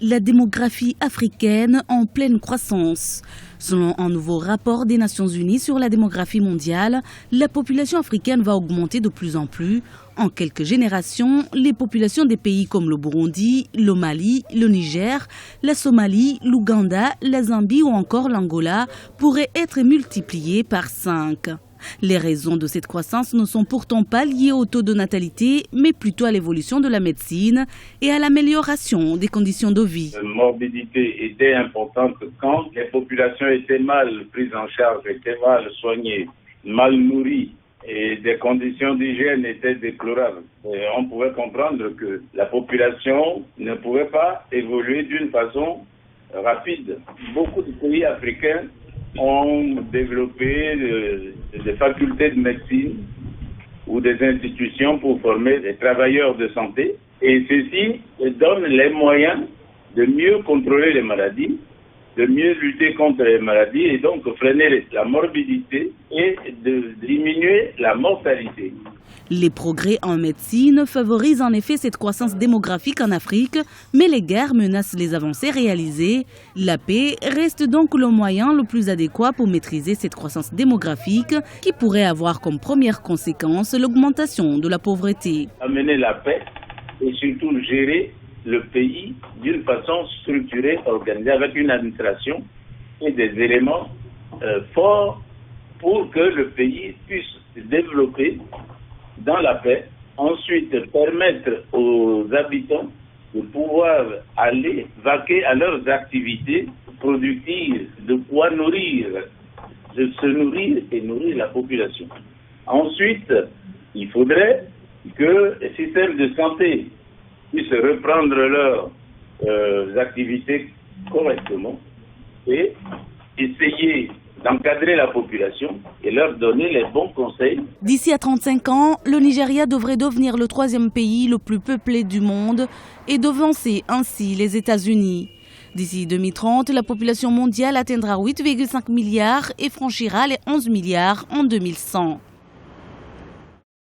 La démographie africaine en pleine croissance. Selon un nouveau rapport des Nations Unies sur la démographie mondiale, la population africaine va augmenter de plus en plus. En quelques générations, les populations des pays comme le Burundi, le Mali, le Niger, la Somalie, l'Ouganda, la Zambie ou encore l'Angola pourraient être multipliées par 5. Les raisons de cette croissance ne sont pourtant pas liées au taux de natalité, mais plutôt à l'évolution de la médecine et à l'amélioration des conditions de vie. La morbidité était importante quand les populations étaient mal prises en charge, étaient mal soignées, mal nourries et des conditions d'hygiène étaient déplorables. Et on pouvait comprendre que la population ne pouvait pas évoluer d'une façon rapide. Beaucoup de pays africains ont développé des facultés de médecine ou des institutions pour former des travailleurs de santé. Et ceci donne les moyens de mieux contrôler les maladies, de mieux lutter contre les maladies et donc freiner la morbidité et de diminuer la mortalité. Les progrès en médecine favorisent en effet cette croissance démographique en Afrique, mais les guerres menacent les avancées réalisées. La paix reste donc le moyen le plus adéquat pour maîtriser cette croissance démographique qui pourrait avoir comme première conséquence l'augmentation de la pauvreté. Amener la paix et surtout gérer le pays d'une façon structurée, organisée, avec une administration et des éléments forts pour que le pays puisse se développer dans la paix, ensuite permettre aux habitants de pouvoir aller vaquer à leurs activités productives, de quoi nourrir, de se nourrir et nourrir la population. Ensuite, il faudrait que les systèmes de santé puissent reprendre leurs activités correctement et essayer d'encadrer la population et leur donner les bons conseils. D'ici à 35 ans, le Nigeria devrait devenir le 3e pays le plus peuplé du monde et devancer ainsi les États-Unis. D'ici 2030, la population mondiale atteindra 8,5 milliards et franchira les 11 milliards en 2100.